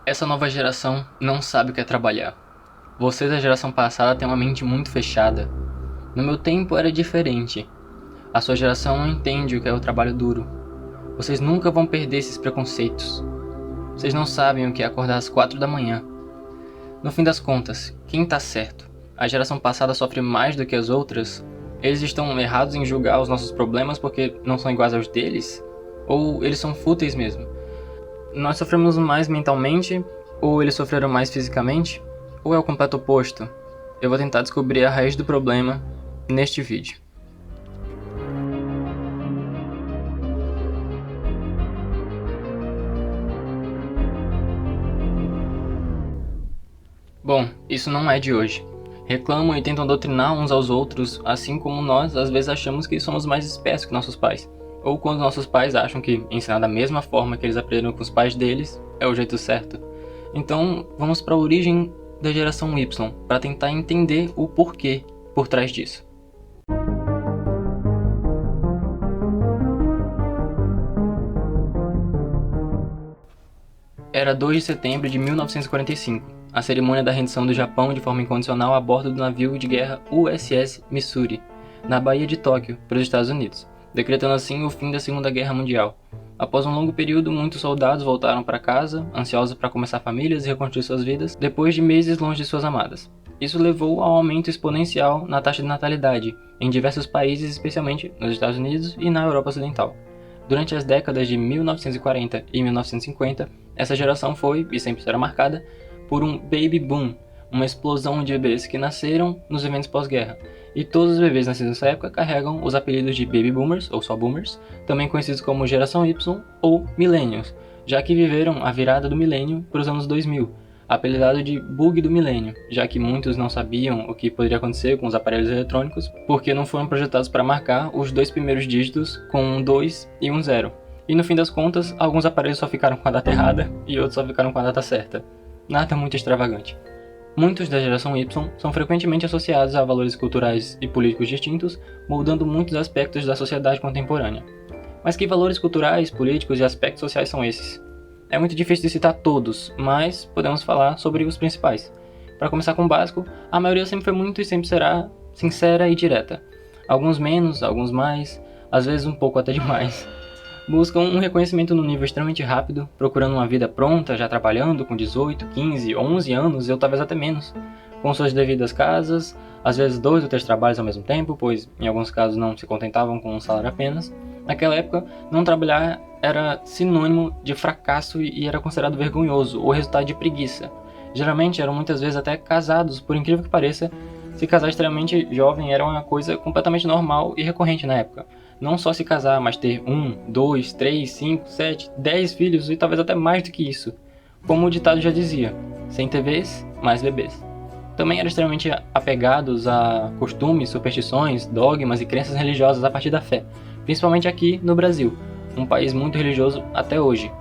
Essa nova geração não sabe o que é trabalhar. Vocês da geração passada têm uma mente muito fechada. No meu tempo era diferente. A sua geração não entende o que é o trabalho duro. Vocês nunca vão perder esses preconceitos. Vocês não sabem o que é acordar às 4 da manhã. No fim das contas, quem tá certo? A geração passada sofre mais do que as outras? Eles estão errados em julgar os nossos problemas porque não são iguais aos deles? Ou eles são fúteis mesmo? Nós sofremos mais mentalmente, ou eles sofreram mais fisicamente, ou é o completo oposto? Eu vou tentar descobrir a raiz do problema neste vídeo. Bom, isso não é de hoje. Reclamam e tentam doutrinar uns aos outros, assim como nós às vezes achamos que somos mais espertos que nossos pais. Ou quando nossos pais acham que ensinar da mesma forma que eles aprenderam com os pais deles é o jeito certo. Então, vamos para a origem da geração Y, para tentar entender o porquê por trás disso. Era 2 de setembro de 1945, a cerimônia da rendição do Japão de forma incondicional a bordo do navio de guerra USS Missouri, na Baía de Tóquio, para os Estados Unidos, decretando assim o fim da Segunda Guerra Mundial. Após um longo período, muitos soldados voltaram para casa, ansiosos para começar famílias e reconstruir suas vidas, depois de meses longe de suas amadas. Isso levou ao aumento exponencial na taxa de natalidade, em diversos países, especialmente nos Estados Unidos e na Europa Ocidental. Durante as décadas de 1940 e 1950, essa geração foi, e sempre será marcada, por um baby boom, uma explosão de bebês que nasceram nos eventos pós-guerra. E todos os bebês nascidos nessa época carregam os apelidos de baby boomers, ou só boomers, também conhecidos como geração Y ou millennials, já que viveram a virada do milênio para os anos 2000, apelidado de bug do milênio, já que muitos não sabiam o que poderia acontecer com os aparelhos eletrônicos, porque não foram projetados para marcar os dois primeiros dígitos com um 2 e um 0. E no fim das contas, alguns aparelhos só ficaram com a data errada e outros só ficaram com a data certa. Nada muito extravagante. Muitos da geração Y são frequentemente associados a valores culturais e políticos distintos, moldando muitos aspectos da sociedade contemporânea. Mas que valores culturais, políticos e aspectos sociais são esses? É muito difícil de citar todos, mas podemos falar sobre os principais. Para começar com o básico, a maioria sempre foi muito e sempre será sincera e direta. Alguns menos, alguns mais, às vezes um pouco até demais. Buscam um reconhecimento no nível extremamente rápido, procurando uma vida pronta, já trabalhando com 18, 15, 11 anos ou talvez até menos, com suas devidas casas, às vezes 2 ou 3 trabalhos ao mesmo tempo, pois em alguns casos não se contentavam com um salário apenas. Naquela época, não trabalhar era sinônimo de fracasso e era considerado vergonhoso ou resultado de preguiça. Geralmente eram muitas vezes até casados, por incrível que pareça, se casar extremamente jovem era uma coisa completamente normal e recorrente na época. Não só se casar, mas ter 1, 2, 3, 5, 7, 10 filhos e talvez até mais do que isso. Como o ditado já dizia, sem TVs, mais bebês. Também eram extremamente apegados a costumes, superstições, dogmas e crenças religiosas a partir da fé, principalmente aqui no Brasil, um país muito religioso até hoje.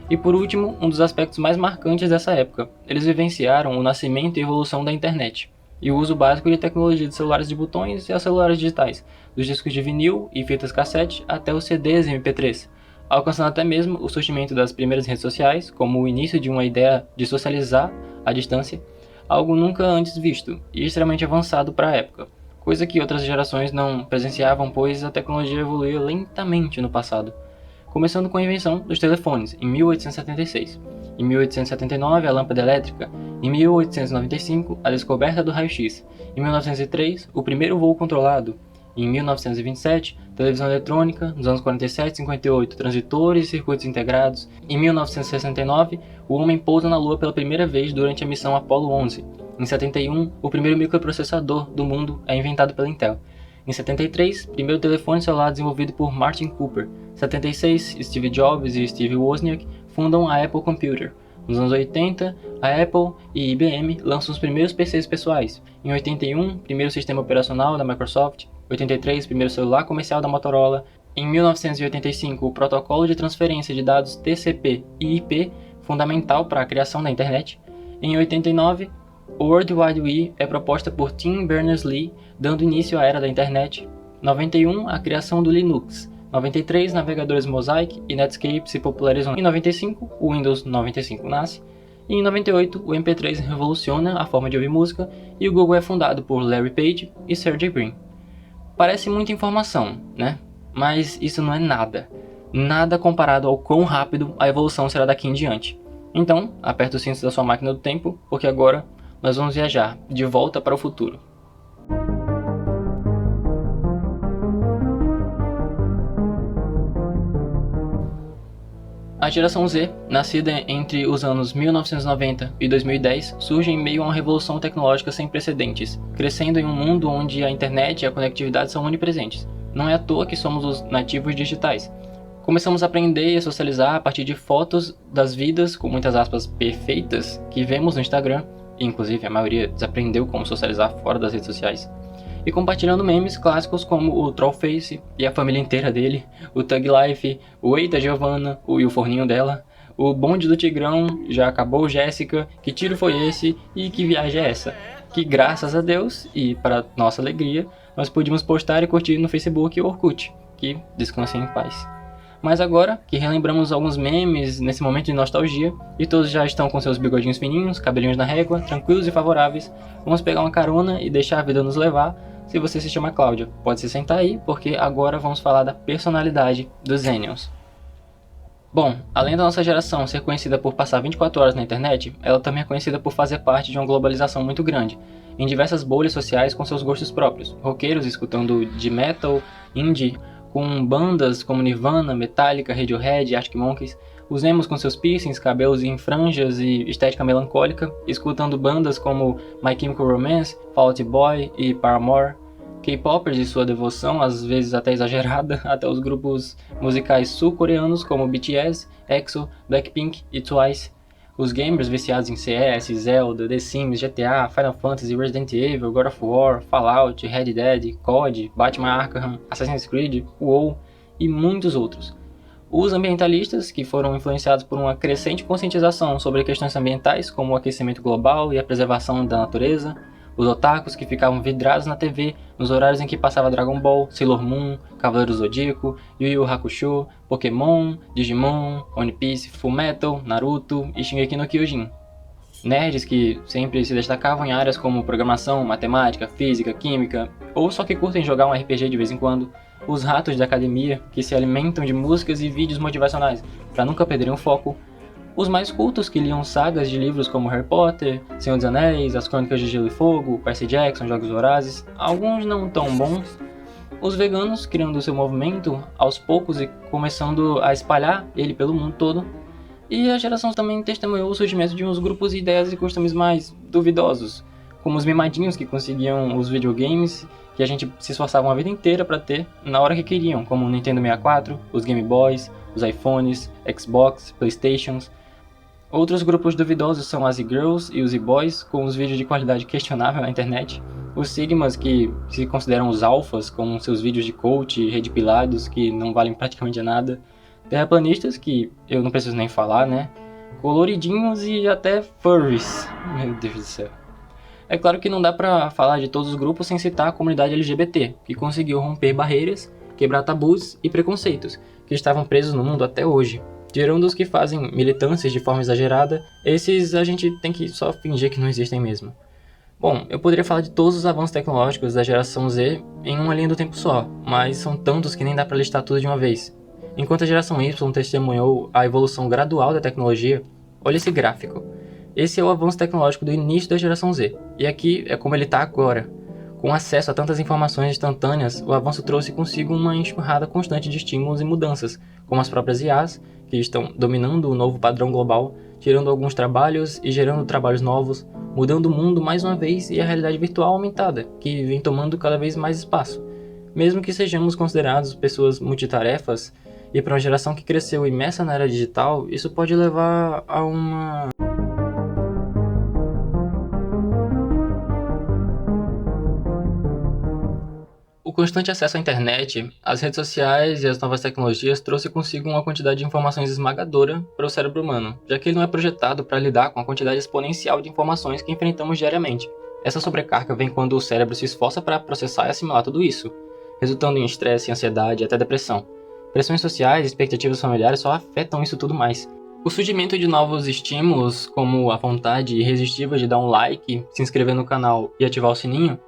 E por último, um dos aspectos mais marcantes dessa época, eles vivenciaram o nascimento e evolução da internet, e o uso básico de tecnologia de celulares de botões e a celulares digitais, dos discos de vinil e fitas cassete até os CDs e MP3, alcançando até mesmo o surgimento das primeiras redes sociais, como o início de uma ideia de socializar à distância, algo nunca antes visto e extremamente avançado para a época, coisa que outras gerações não presenciavam, pois a tecnologia evoluía lentamente no passado. Começando com a invenção dos telefones, em 1876. Em 1879, a lâmpada elétrica. Em 1895, a descoberta do raio-x. Em 1903, o primeiro voo controlado. Em 1927, televisão eletrônica. Nos anos 47 e 58, transitores e circuitos integrados. Em 1969, o homem pousa na Lua pela primeira vez durante a missão Apollo 11. Em 71, o primeiro microprocessador do mundo é inventado pela Intel. Em 73, primeiro telefone celular desenvolvido por Martin Cooper. Em 76, Steve Jobs e Steve Wozniak fundam a Apple Computer. Nos anos 80, a Apple e IBM lançam os primeiros PCs pessoais. Em 81, primeiro sistema operacional da Microsoft. Em 83, primeiro celular comercial da Motorola. Em 1985, o protocolo de transferência de dados TCP e IP, fundamental para a criação da internet. Em 89, o World Wide Web é proposta por Tim Berners-Lee, dando início à era da internet. 91, a criação do Linux. 93, navegadores Mosaic e Netscape se popularizam. Em 95, o Windows 95 nasce. E em 98, o MP3 revoluciona a forma de ouvir música e o Google é fundado por Larry Page e Sergey Brin. Parece muita informação, né? Mas isso não é nada. Nada comparado ao quão rápido a evolução será daqui em diante. Então, aperta os cintos da sua máquina do tempo, porque agora nós vamos viajar de volta para o futuro. A geração Z, nascida entre os anos 1990 e 2010, surge em meio a uma revolução tecnológica sem precedentes, crescendo em um mundo onde a internet e a conectividade são onipresentes. Não é à toa que somos os nativos digitais. Começamos a aprender e a socializar a partir de fotos das vidas, com muitas aspas, perfeitas, que vemos no Instagram, e inclusive a maioria desaprendeu como socializar fora das redes sociais. E compartilhando memes clássicos como o Trollface e a família inteira dele, o Thug Life, o Eita Giovanna e o forninho dela, o bonde do Tigrão, já acabou Jéssica, que tiro foi esse e que viagem é essa? Que graças a Deus, e para nossa alegria, nós pudimos postar e curtir no Facebook e Orkut, que descansem em paz. Mas agora que relembramos alguns memes nesse momento de nostalgia, e todos já estão com seus bigodinhos fininhos, cabelinhos na régua, tranquilos e favoráveis, vamos pegar uma carona e deixar a vida nos levar. Se você se chama Cláudia, pode se sentar aí, porque agora vamos falar da personalidade dos Xennials. Bom, além da nossa geração ser conhecida por passar 24 horas na internet, ela também é conhecida por fazer parte de uma globalização muito grande, em diversas bolhas sociais com seus gostos próprios, roqueiros escutando de metal, indie, com bandas como Nirvana, Metallica, Radiohead, Arctic Monkeys, os emos com seus piercings, cabelos em franjas e estética melancólica, escutando bandas como My Chemical Romance, Fall Out Boy e Paramore, K-popers de sua devoção, às vezes até exagerada, até os grupos musicais sul-coreanos como BTS, EXO, Blackpink e Twice, os gamers viciados em CS, Zelda, The Sims, GTA, Final Fantasy, Resident Evil, God of War, Fallout, Red Dead, COD, Batman Arkham, Assassin's Creed, WoW e muitos outros. Os ambientalistas, que foram influenciados por uma crescente conscientização sobre questões ambientais, como o aquecimento global e a preservação da natureza. Os otakus, que ficavam vidrados na TV nos horários em que passava Dragon Ball, Sailor Moon, Cavaleiro do Zodíaco, Yu Yu Hakusho, Pokémon, Digimon, One Piece, Fullmetal, Naruto e Shingeki no Kyojin. Nerds que sempre se destacavam em áreas como programação, matemática, física, química, ou só que curtem jogar um RPG de vez em quando. Os ratos da academia, que se alimentam de músicas e vídeos motivacionais para nunca perderem o foco. Os mais cultos, que liam sagas de livros como Harry Potter, Senhor dos Anéis, As Crônicas de Gelo e Fogo, Percy Jackson, Jogos Vorazes, alguns não tão bons. Os veganos, criando seu movimento aos poucos e começando a espalhar ele pelo mundo todo. E a geração também testemunhou o surgimento de uns grupos, ideias e costumes mais duvidosos, como os mimadinhos que conseguiam os videogames que a gente se esforçava uma vida inteira para ter na hora que queriam, como o Nintendo 64, os Game Boys, os iPhones, Xbox, Playstations. Outros grupos duvidosos são as e-girls e os e-boys, com os vídeos de qualidade questionável na internet. Os Sigmas, que se consideram os alfas, com seus vídeos de coach e redipilados, que não valem praticamente nada. Terraplanistas, que eu não preciso nem falar, né? Coloridinhos e até furries. Meu Deus do céu. É claro que não dá pra falar de todos os grupos sem citar a comunidade LGBT, que conseguiu romper barreiras, quebrar tabus e preconceitos, que estavam presos no mundo até hoje. Tirando os que fazem militâncias de forma exagerada, esses a gente tem que só fingir que não existem mesmo. Bom, eu poderia falar de todos os avanços tecnológicos da geração Z em uma linha do tempo só, mas são tantos que nem dá pra listar tudo de uma vez. Enquanto a geração Y testemunhou a evolução gradual da tecnologia, olha esse gráfico. Esse é o avanço tecnológico do início da geração Z, e aqui é como ele está agora. Com acesso a tantas informações instantâneas, o avanço trouxe consigo uma enxurrada constante de estímulos e mudanças, como as próprias IAs, que estão dominando o novo padrão global, tirando alguns trabalhos e gerando trabalhos novos, mudando o mundo mais uma vez e a realidade virtual aumentada, que vem tomando cada vez mais espaço. Mesmo que sejamos considerados pessoas multitarefas, e para uma geração que cresceu imersa na era digital, isso pode levar a uma... O constante acesso à internet, as redes sociais e as novas tecnologias trouxe consigo uma quantidade de informações esmagadora para o cérebro humano, já que ele não é projetado para lidar com a quantidade exponencial de informações que enfrentamos diariamente. Essa sobrecarga vem quando o cérebro se esforça para processar e assimilar tudo isso, resultando em estresse, ansiedade e até depressão. Pressões sociais e expectativas familiares só afetam isso tudo mais. O surgimento de novos estímulos, como a vontade irresistível de dar um like, se inscrever no canal e ativar o sininho,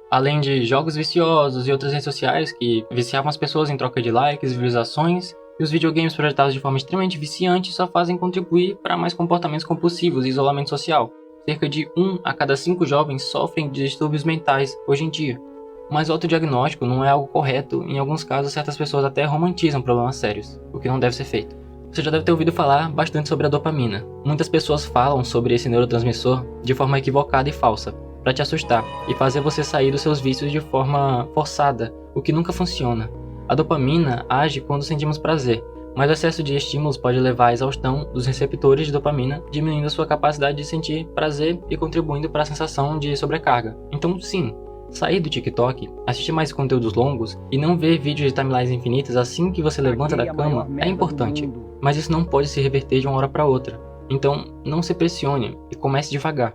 além de jogos viciosos e outras redes sociais que viciavam as pessoas em troca de likes e visualizações, e os videogames projetados de forma extremamente viciante só fazem contribuir para mais comportamentos compulsivos e isolamento social. Cerca de 1 a cada 5 jovens sofrem de distúrbios mentais hoje em dia. Mas o autodiagnóstico não é algo correto, em alguns casos certas pessoas até romantizam problemas sérios, o que não deve ser feito. Você já deve ter ouvido falar bastante sobre a dopamina. Muitas pessoas falam sobre esse neurotransmissor de forma equivocada e falsa, para te assustar e fazer você sair dos seus vícios de forma forçada, o que nunca funciona. A dopamina age quando sentimos prazer, mas o excesso de estímulos pode levar à exaustão dos receptores de dopamina, diminuindo a sua capacidade de sentir prazer e contribuindo para a sensação de sobrecarga. Então sim, sair do TikTok, assistir mais conteúdos longos e não ver vídeos de timelines infinitas assim que você levanta da cama é importante, mas isso não pode se reverter de uma hora para outra. Então não se pressione e comece devagar.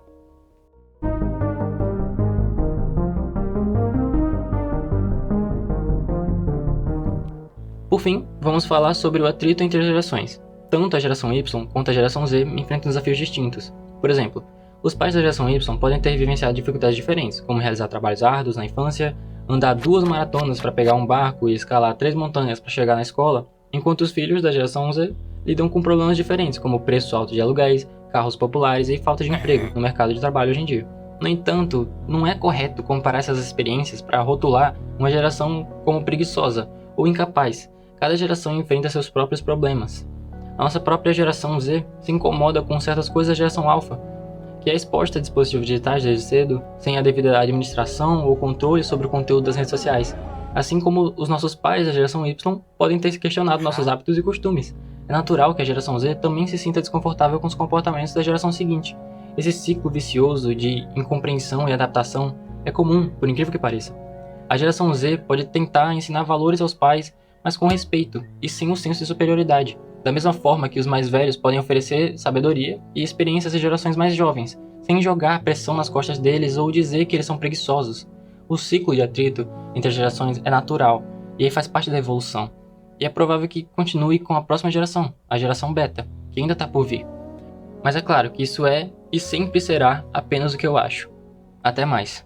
Por fim, vamos falar sobre o atrito entre as gerações. Tanto a geração Y quanto a geração Z enfrentam desafios distintos. Por exemplo, os pais da geração Y podem ter vivenciado dificuldades diferentes, como realizar trabalhos árduos na infância, andar 2 maratonas para pegar um barco e escalar 3 montanhas para chegar na escola, enquanto os filhos da geração Z lidam com problemas diferentes, como preço alto de aluguéis, carros populares e falta de emprego no mercado de trabalho hoje em dia. No entanto, não é correto comparar essas experiências para rotular uma geração como preguiçosa ou incapaz. Cada geração enfrenta seus próprios problemas. A nossa própria geração Z se incomoda com certas coisas da geração Alpha, que é exposta a dispositivos digitais desde cedo, sem a devida administração ou controle sobre o conteúdo das redes sociais. Assim como os nossos pais da geração Y podem ter se questionado nossos hábitos e costumes. É natural que a geração Z também se sinta desconfortável com os comportamentos da geração seguinte. Esse ciclo vicioso de incompreensão e adaptação é comum, por incrível que pareça. A geração Z pode tentar ensinar valores aos pais, mas com respeito e sem o senso de superioridade, da mesma forma que os mais velhos podem oferecer sabedoria e experiências às gerações mais jovens, sem jogar pressão nas costas deles ou dizer que eles são preguiçosos. O ciclo de atrito entre as gerações é natural e faz parte da evolução, e é provável que continue com a próxima geração, a geração beta, que ainda está por vir. Mas é claro que isso é e sempre será apenas o que eu acho. Até mais.